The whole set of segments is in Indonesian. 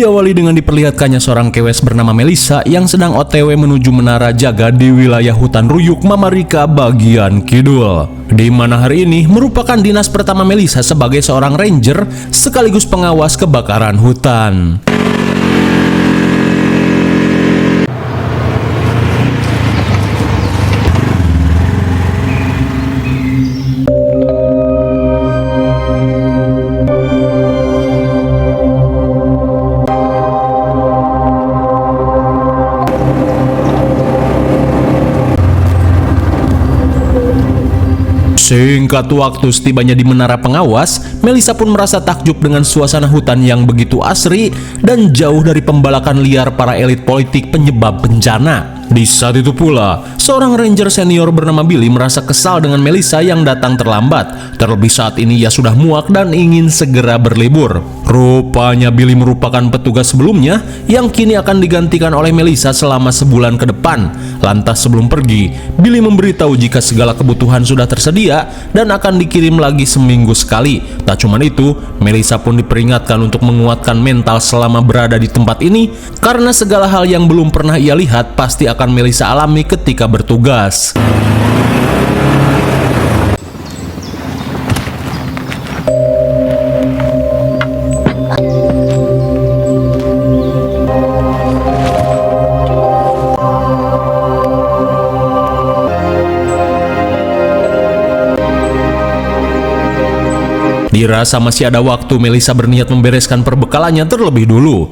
Diawali dengan diperlihatkannya seorang kewes bernama Melissa yang sedang OTW menuju menara jaga di wilayah hutan Ruyuk Mamarika bagian kidul, di mana hari ini merupakan dinas pertama Melissa sebagai seorang ranger sekaligus pengawas kebakaran hutan. Singkat waktu setibanya di menara pengawas, Melissa pun merasa takjub dengan suasana hutan yang begitu asri dan jauh dari pembalakan liar para elit politik penyebab bencana. Di saat itu pula, seorang ranger senior bernama Billy merasa kesal dengan Melissa yang datang terlambat. Terlebih saat ini ia sudah muak dan ingin segera berlibur. Rupanya Billy merupakan petugas sebelumnya yang kini akan digantikan oleh Melissa selama sebulan ke depan. Lantas sebelum pergi, Billy memberitahu jika segala kebutuhan sudah tersedia dan akan dikirim lagi seminggu sekali. Tak cuma itu, Melissa pun diperingatkan untuk menguatkan mental selama berada di tempat ini, karena segala hal yang belum pernah ia lihat pasti akan Melissa alami ketika bertugas. Dirasa masih ada waktu, Melissa berniat membereskan perbekalannya terlebih dulu.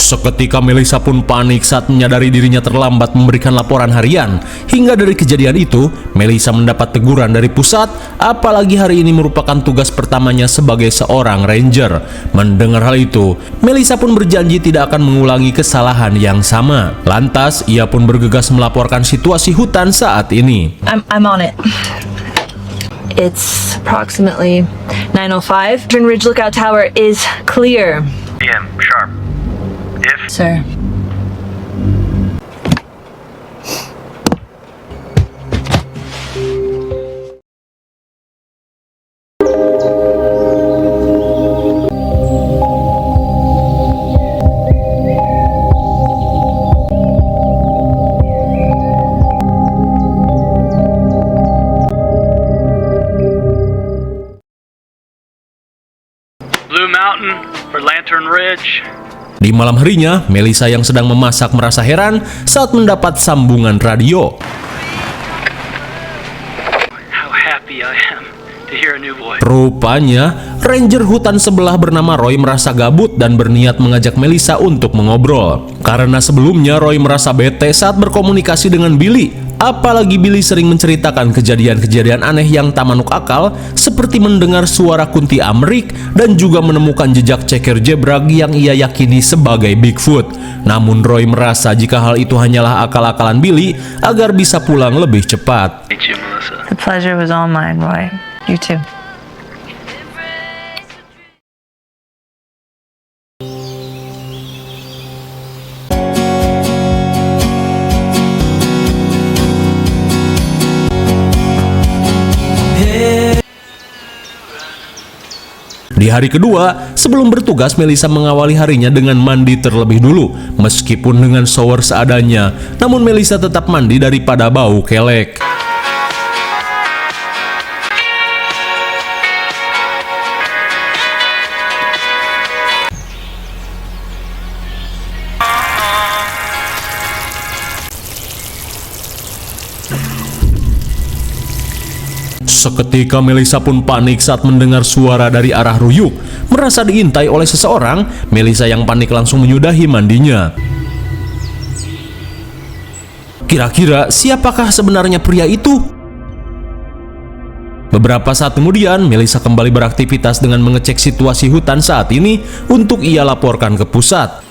Seketika Melissa pun panik saat menyadari dirinya terlambat memberikan laporan harian. Hingga dari kejadian itu, Melissa mendapat teguran dari pusat, apalagi hari ini merupakan tugas pertamanya sebagai seorang ranger. Mendengar hal itu, Melissa pun berjanji tidak akan mengulangi kesalahan yang sama. Lantas, ia pun bergegas melaporkan situasi hutan saat ini. I'm on it. It's approximately 9:05. Turn Ridge Lookout Tower is clear. PM, sharp. If Sir. Blue Mountain for Lantern Ridge. Di malam harinya, Melissa yang sedang memasak merasa heran saat mendapat sambungan radio. How happy I am to hear a new voice. Rupanya, ranger hutan sebelah bernama Roy merasa gabut dan berniat mengajak Melissa untuk mengobrol. Karena sebelumnya Roy merasa bete saat berkomunikasi dengan Billy. Apalagi Billy sering menceritakan kejadian-kejadian aneh yang tak manuk akal, seperti mendengar suara kunti Amrik dan juga menemukan jejak ceker zebra yang ia yakini sebagai Bigfoot. Namun Roy merasa jika hal itu hanyalah akal-akalan Billy agar bisa pulang lebih cepat. Meet you, Melissa. The pleasure was all mine, Roy. You too. Di hari kedua, sebelum bertugas, Melissa mengawali harinya dengan mandi terlebih dulu. Meskipun dengan shower seadanya, namun Melissa tetap mandi daripada bau kelek. Seketika Melissa pun panik saat mendengar suara dari arah Ruyuk. Merasa diintai oleh seseorang, Melissa yang panik langsung menyudahi mandinya. Kira-kira siapakah sebenarnya pria itu? Beberapa saat kemudian, Melissa kembali beraktivitas dengan mengecek situasi hutan saat ini untuk ia laporkan ke pusat.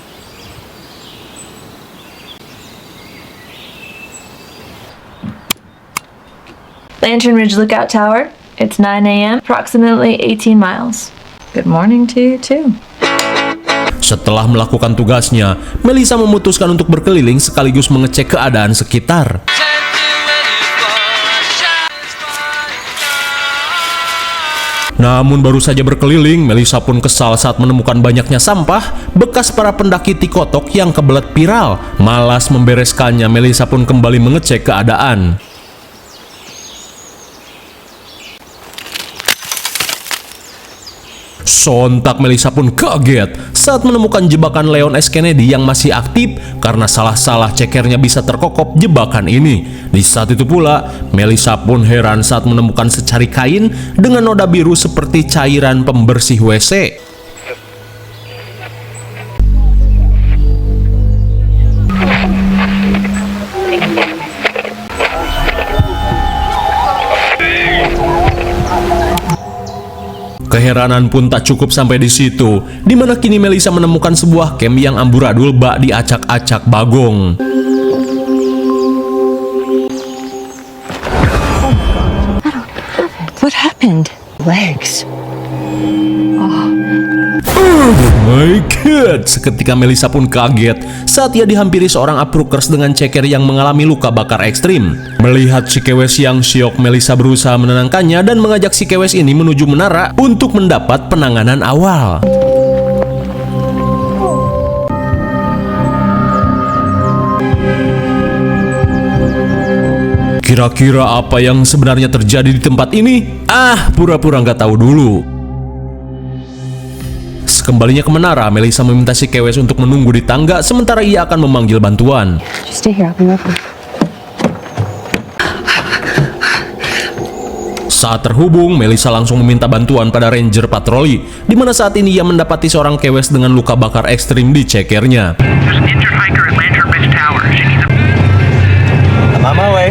Lantern Ridge Lookout Tower. It's 9 a.m., approximately 18 miles. Good morning to you too. Setelah melakukan tugasnya, Melissa memutuskan untuk berkeliling sekaligus mengecek keadaan sekitar. Namun baru saja berkeliling, Melissa pun kesal saat menemukan banyaknya sampah bekas para pendaki tikotok yang kebelet viral. Malas membereskannya, Melissa pun kembali mengecek keadaan. Sontak Melissa pun kaget saat menemukan jebakan Leon S. Kennedy yang masih aktif karena salah-salah cekernya bisa terkokop jebakan ini. Di saat itu pula, Melissa pun heran saat menemukan secari kain dengan noda biru seperti cairan pembersih WC. Keheranan pun tak cukup sampai di situ, di mana kini Melissa menemukan sebuah camp yang amburadul bak diacak-acak bagong. What happened? Legs. Oh my god, seketika Melissa pun kaget saat ia dihampiri seorang approachers dengan ceker yang mengalami luka bakar ekstrim. Melihat si kewes yang syok, Melissa berusaha menenangkannya dan mengajak si kewes ini menuju menara untuk mendapat penanganan awal. Kira-kira apa yang sebenarnya terjadi di tempat ini? Pura-pura nggak tahu dulu. Sekembalinya ke menara, Melissa meminta si kewes untuk menunggu di tangga sementara ia akan memanggil bantuan. Stay here, I'll be right back. Saat terhubung, Melissa langsung meminta bantuan pada ranger patroli, di mana saat ini ia mendapati seorang kewes dengan luka bakar ekstrim di cekernya. There's an injured hiker at Lantern Ridge Tower. She needs a... I'm on my way.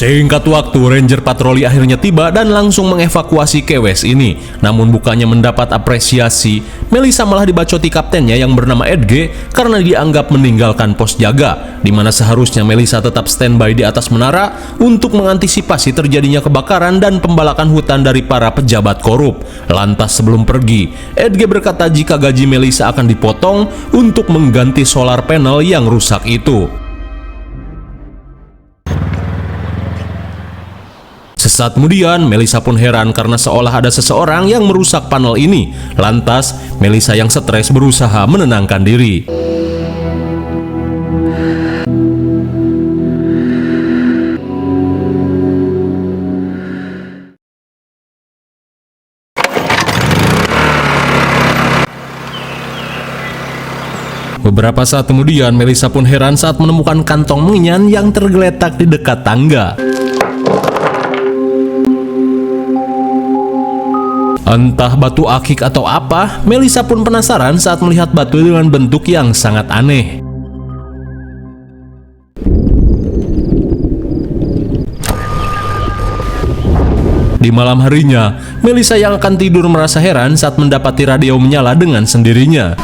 Singkat waktu, ranger patroli akhirnya tiba dan langsung mengevakuasi kewes ini. Namun bukannya mendapat apresiasi, Melissa malah dibacoti kaptennya yang bernama Edge karena dianggap meninggalkan pos jaga, di mana seharusnya Melissa tetap standby di atas menara untuk mengantisipasi terjadinya kebakaran dan pembalakan hutan dari para pejabat korup. Lantas sebelum pergi, Edge berkata jika gaji Melissa akan dipotong untuk mengganti solar panel yang rusak itu. Sesaat kemudian, Melissa pun heran karena seolah ada seseorang yang merusak panel ini. Lantas, Melissa yang stres berusaha menenangkan diri. Beberapa saat kemudian, Melissa pun heran saat menemukan kantong menyan yang tergeletak di dekat tangga. Entah batu akik atau apa, Melissa pun penasaran saat melihat batu dengan bentuk yang sangat aneh. Di malam harinya, Melissa yang akan tidur merasa heran saat mendapati radio menyala dengan sendirinya.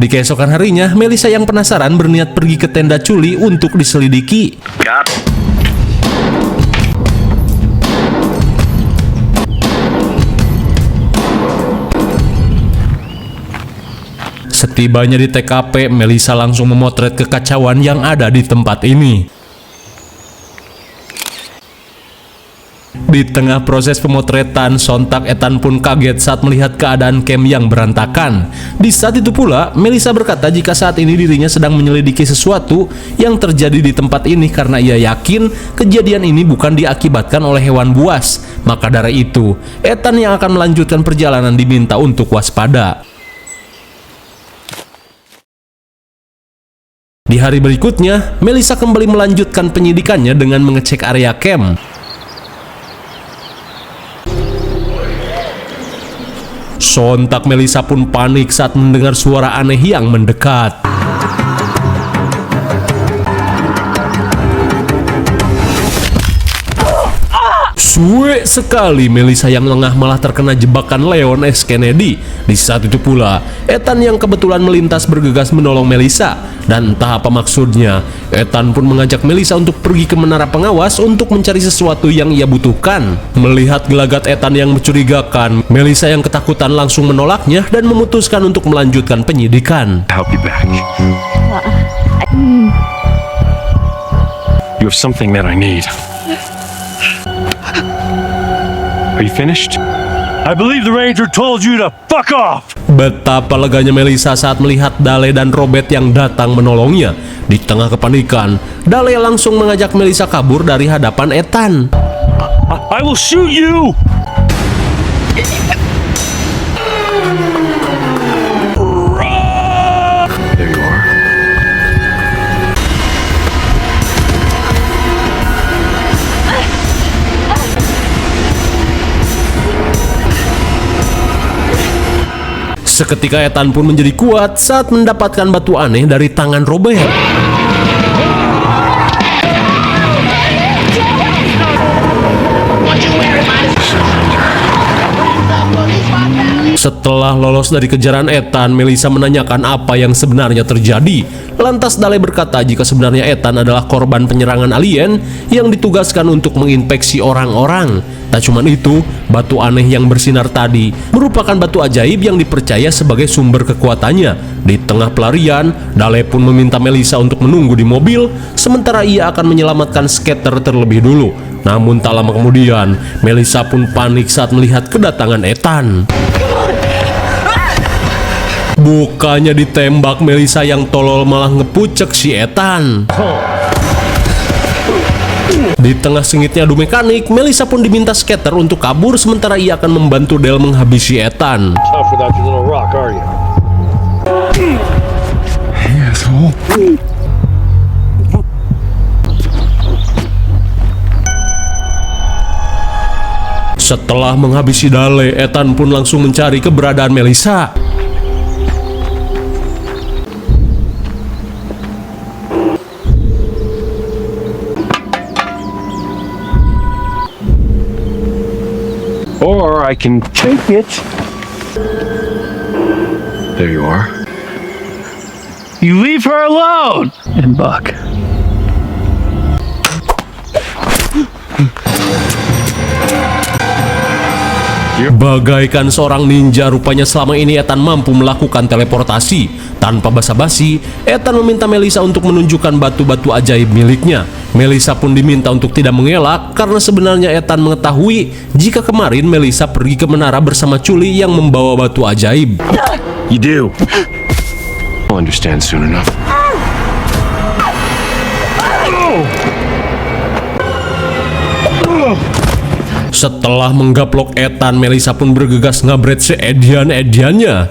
Di keesokan harinya, Melissa yang penasaran berniat pergi ke tenda Culi untuk diselidiki. Setibanya di TKP, Melissa langsung memotret kekacauan yang ada di tempat ini. Di tengah proses pemotretan, sontak Ethan pun kaget saat melihat keadaan camp yang berantakan. Di saat itu pula, Melissa berkata jika saat ini dirinya sedang menyelidiki sesuatu yang terjadi di tempat ini karena ia yakin kejadian ini bukan diakibatkan oleh hewan buas. Maka dari itu, Ethan yang akan melanjutkan perjalanan diminta untuk waspada. Di hari berikutnya, Melissa kembali melanjutkan penyidikannya dengan mengecek area camp. Sontak Melissa pun panik saat mendengar suara aneh yang mendekat. Suwe sekali, Melissa yang lengah malah terkena jebakan Leon S. Kennedy. Di saat itu pula, Ethan yang kebetulan melintas bergegas menolong Melissa. Dan entah apa maksudnya, Ethan pun mengajak Melissa untuk pergi ke menara pengawas untuk mencari sesuatu yang ia butuhkan. Melihat gelagat Ethan yang mencurigakan, Melissa yang ketakutan langsung menolaknya dan memutuskan untuk melanjutkan penyidikan. Help you back. You have something that I need. Are you finished? I believe the ranger told you to fuck off. Betapa leganya Melissa saat melihat Dale dan Robert yang datang menolongnya. Di tengah kepanikan, Dale langsung mengajak Melissa kabur dari hadapan Ethan. I will shoot you. There you are. Seketika Ethan pun menjadi kuat saat mendapatkan batu aneh dari tangan Robert. Setelah lolos dari kejaran Ethan, Melissa menanyakan apa yang sebenarnya terjadi. Lantas Dale berkata jika sebenarnya Ethan adalah korban penyerangan alien yang ditugaskan untuk menginfeksi orang-orang. Tak cuma itu, batu aneh yang bersinar tadi merupakan batu ajaib yang dipercaya sebagai sumber kekuatannya. Di tengah pelarian, Dale pun meminta Melissa untuk menunggu di mobil, sementara ia akan menyelamatkan skater terlebih dulu. Namun tak lama kemudian, Melissa pun panik saat melihat kedatangan Ethan. Bukannya ditembak, Melissa yang tolol malah ngepucek si Ethan. Di tengah sengitnya adu mekanik, Melissa pun diminta skater untuk kabur sementara ia akan membantu Dale menghabisi Ethan. Tough without your little rock, are you? Asshole. Setelah menghabisi Dale, Ethan pun langsung mencari keberadaan Melissa. Or I can take it. There you are. You leave her alone! And Buck. Bagaikan seorang ninja, rupanya selama ini Ethan mampu melakukan teleportasi. Tanpa basa-basi, Ethan meminta Melissa untuk menunjukkan batu-batu ajaib miliknya. Melissa pun diminta untuk tidak mengelak karena sebenarnya Ethan mengetahui jika kemarin Melissa pergi ke menara bersama Culi yang membawa batu ajaib. You do. I'll understand soon enough. Setelah menggaplok Ethan, Melissa pun bergegas ngabret seedian-ediannya.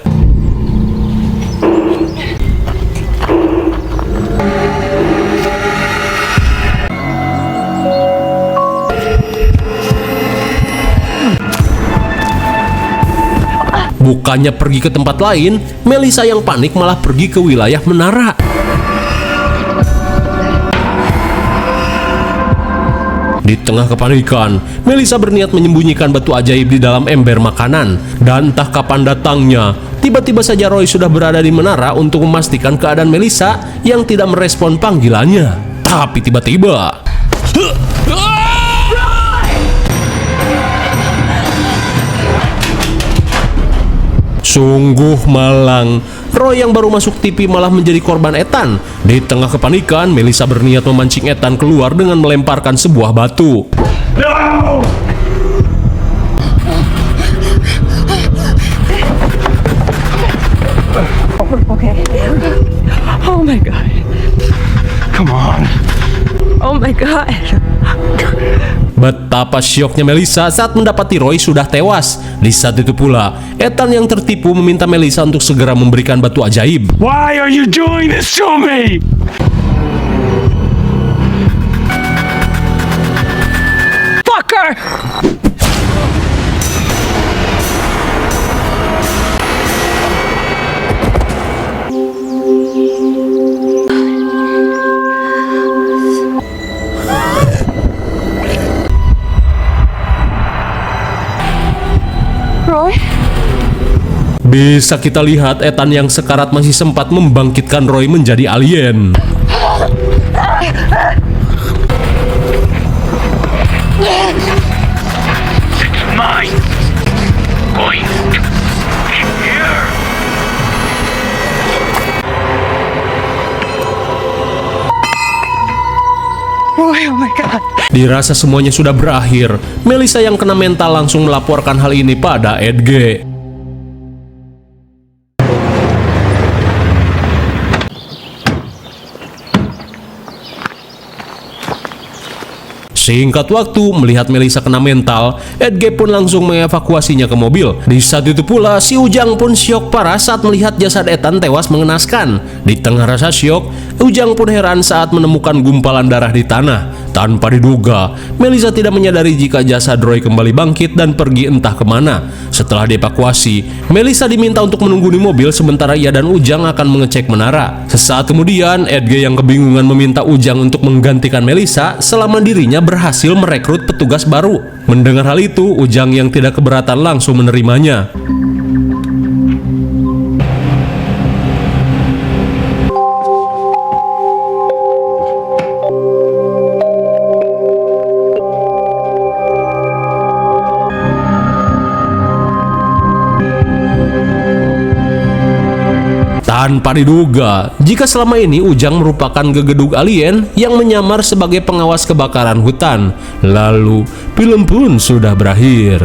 Bukannya pergi ke tempat lain, Melissa yang panik malah pergi ke wilayah menara. Di tengah kepanikan, Melissa berniat menyembunyikan batu ajaib di dalam ember makanan. Dan entah kapan datangnya, tiba-tiba saja Roy sudah berada di menara untuk memastikan keadaan Melissa yang tidak merespon panggilannya. Tapi tiba-tiba... Sungguh malang, Roy yang baru masuk TV malah menjadi korban Ethan. Di tengah kepanikan, Melissa berniat memancing Ethan keluar dengan melemparkan sebuah batu. No! Okay. Oh my god. Come on. Oh my god. Betapa syoknya Melissa saat mendapati Roy sudah tewas. Di saat itu pula, Ethan yang tertipu meminta Melissa untuk segera memberikan batu ajaib. Why are you doing this to me? Fucker! Roy? Bisa kita lihat Ethan yang sekarat masih sempat membangkitkan Roy menjadi alien. It's mine. Going here. Roy, oh my god. Dirasa semuanya sudah berakhir, Melissa yang kena mental langsung melaporkan hal ini pada Edge. Singkat waktu, melihat Melissa kena mental, Edge pun langsung mengevakuasinya ke mobil. Di saat itu pula, si Ujang pun syok parah saat melihat jasad Ethan tewas mengenaskan. Di tengah rasa syok, Ujang pun heran saat menemukan gumpalan darah di tanah. Tanpa diduga, Melissa tidak menyadari jika jasad Roy kembali bangkit dan pergi entah kemana. Setelah dievakuasi, Melissa diminta untuk menunggu di mobil sementara ia dan Ujang akan mengecek menara. Sesaat kemudian, Edge yang kebingungan meminta Ujang untuk menggantikan Melissa selama dirinya berhasil merekrut petugas baru. Mendengar hal itu, Ujang yang tidak keberatan langsung menerimanya. Tanpa diduga, jika selama ini Ujang merupakan gegedug alien yang menyamar sebagai pengawas kebakaran hutan. Lalu, film pun sudah berakhir.